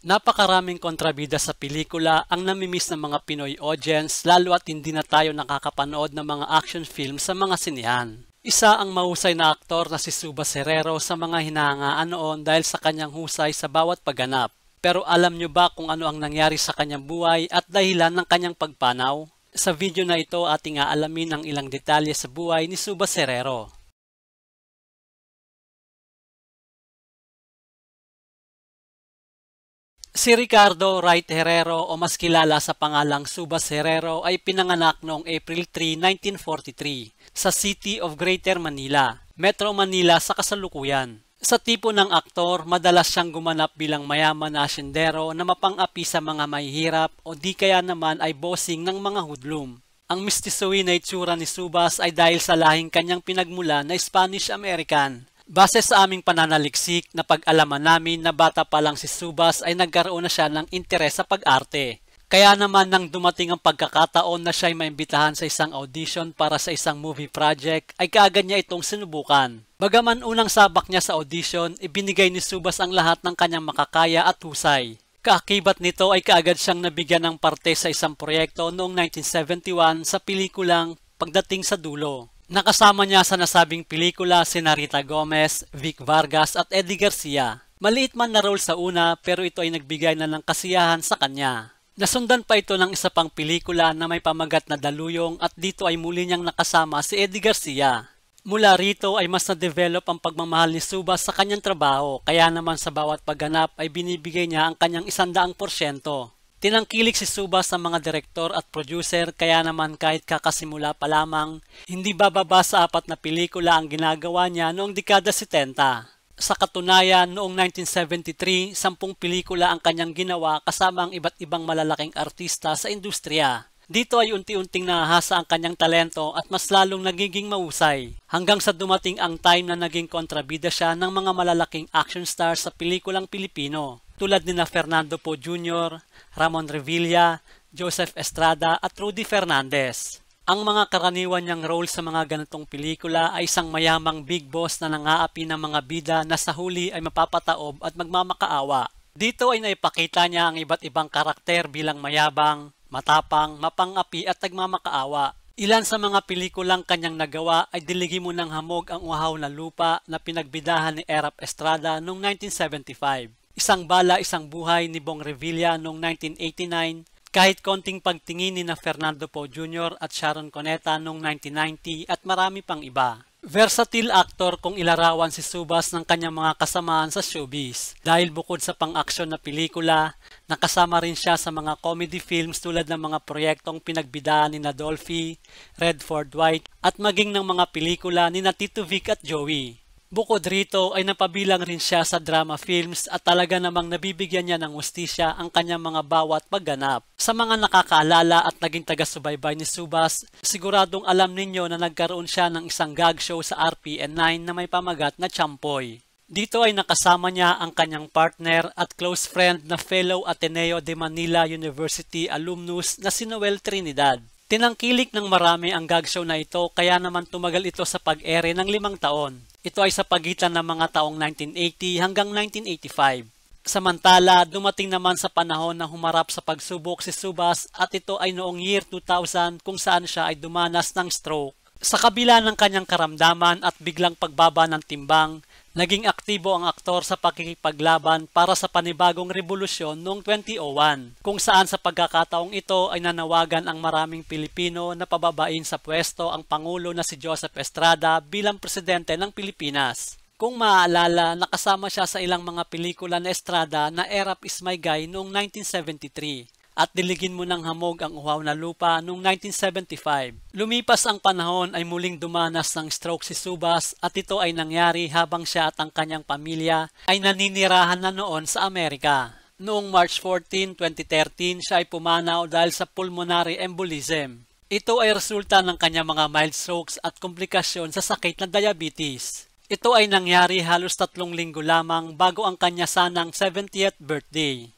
Napakaraming kontrabida sa pelikula ang namimiss ng mga Pinoy audience lalo at hindi na tayo nakakapanood ng mga action film sa mga sinihan. Isa ang mahusay na aktor na si Suba Serrero sa mga hinahangaan noon dahil sa kanyang husay sa bawat pagganap. Pero alam nyo ba kung ano ang nangyari sa kanyang buhay at dahilan ng kanyang pagpanaw? Sa video na ito ating aalamin ang ilang detalye sa buhay ni Suba Serrero. Si Ricardo Wright Herrero o mas kilala sa pangalang Subas Herrero ay pinanganak noong April 3, 1943 sa City of Greater Manila, Metro Manila sa kasalukuyan. Sa tipo ng aktor, madalas siyang gumanap bilang mayaman na asyendero na mapang-api sa mga mahihirap o di kaya naman ay bossing ng mga hudlum. Ang mistisoy na itsura ni Subas ay dahil sa lahing kanyang pinagmula na Spanish-American. Base sa aming pananaliksik na pag-alaman namin na bata pa lang si Subas ay nagkaroon na siya ng interes sa pag-arte. Kaya naman nang dumating ang pagkakataon na siya ay maimbitahan sa isang audition para sa isang movie project ay kaagad niya itong sinubukan. Bagaman unang sabak niya sa audition, ibinigay ni Subas ang lahat ng kanyang makakaya at husay. Kaakibat nito ay kaagad siyang nabigyan ng parte sa isang proyekto noong 1971 sa pelikulang Pagdating sa Dulo. Nakasama niya sa nasabing pelikula sina Rita Gomez, Vic Vargas at Eddie Garcia. Maliit man na role sa una pero ito ay nagbigay na ng kasiyahan sa kanya. Nasundan pa ito ng isa pang pelikula na may pamagat na Daluyong at dito ay muli niyang nakasama si Eddie Garcia. Mula rito ay mas na-develop ang pagmamahal ni Subas sa kanyang trabaho kaya naman sa bawat pagganap ay binibigay niya ang kanyang 100%. Tinangkilik si Subas sa mga direktor at producer kaya naman kahit kakasimula pa lamang, hindi bababa sa 4 na pelikula ang ginagawa niya noong dekada 70. Sa katunayan, noong 1973, 10 pelikula ang kanyang ginawa kasama ang iba't ibang malalaking artista sa industriya. Dito ay unti-unting nahahasa ang kanyang talento at mas lalong nagiging mahusay. Hanggang sa dumating ang time na naging kontrabida siya ng mga malalaking action stars sa pelikulang Pilipino. Tulad ni Fernando Poe Jr., Ramon Revilla, Joseph Estrada at Rudy Fernandez. Ang mga karaniwan niyang role sa mga ganitong pelikula ay isang mayamang big boss na nangaapi ng mga bida na sa huli ay mapapataob at magmamakaawa. Dito ay naipakita niya ang iba't ibang karakter bilang mayabang, matapang, mapang-api at nagmamakaawa. Ilan sa mga pelikulang kanyang nagawa ay Diligi Mo ng Hamog ang Uhaw na Lupa na pinagbidahan ni Erap Estrada noong 1975. Isang Bala, Isang Buhay ni Bong Revilla noong 1989, kahit konting pagtingin ni Fernando Poe Jr. at Sharon Cuneta noong 1990 at marami pang iba. Versatile actor kung ilarawan si Subas ng kanyang mga kasamaan sa showbiz. Dahil bukod sa pang-aksyon na pelikula, nakasama rin siya sa mga comedy films tulad ng mga proyektong pinagbidahan ni Dolphy, Redford White at maging ng mga pelikula ni Tito Vic at Joey. Bukod rito ay napabilang rin siya sa drama films at talaga namang nabibigyan niya ng hustisya ang kanyang mga bawat pagganap. Sa mga nakakaalala at naging taga-subaybay ni Subas, siguradong alam ninyo na nagkaroon siya ng isang gag show sa RPN9 na may pamagat na Champoy. Dito ay nakasama niya ang kanyang partner at close friend na fellow Ateneo de Manila University alumnus na si Noel Trinidad. Tinangkilik ng marami ang gag show na ito kaya naman tumagal ito sa pag-ere ng 5 taon. Ito ay sa pagitan ng mga taong 1980 hanggang 1985. Samantala, dumating naman sa panahon na humarap sa pagsubok si Subas at ito ay noong year 2000 kung saan siya ay dumanas ng stroke. Sa kabila ng kanyang karamdaman at biglang pagbaba ng timbang, naging aktibo ang aktor sa pakikipaglaban para sa panibagong revolusyon noong 2001, kung saan sa pagkakataong ito ay nanawagan ang maraming Pilipino na pababain sa pwesto ang Pangulo na si Joseph Estrada bilang presidente ng Pilipinas. Kung maaalala, nakasama siya sa ilang mga pelikula na Estrada na Erap Is My Guy noong 1973. At Diligin Mo ng Hamog ang Uhaw na Lupa noong 1975. Lumipas ang panahon ay muling dumanas ng stroke si Subas at ito ay nangyari habang siya at ang kanyang pamilya ay naninirahan na noon sa Amerika. Noong March 14, 2013 siya ay pumanaw dahil sa pulmonary embolism. Ito ay resulta ng kanyang mga mild strokes at komplikasyon sa sakit na diabetes. Ito ay nangyari halos 3 linggo lamang bago ang kanya sanang 70th birthday.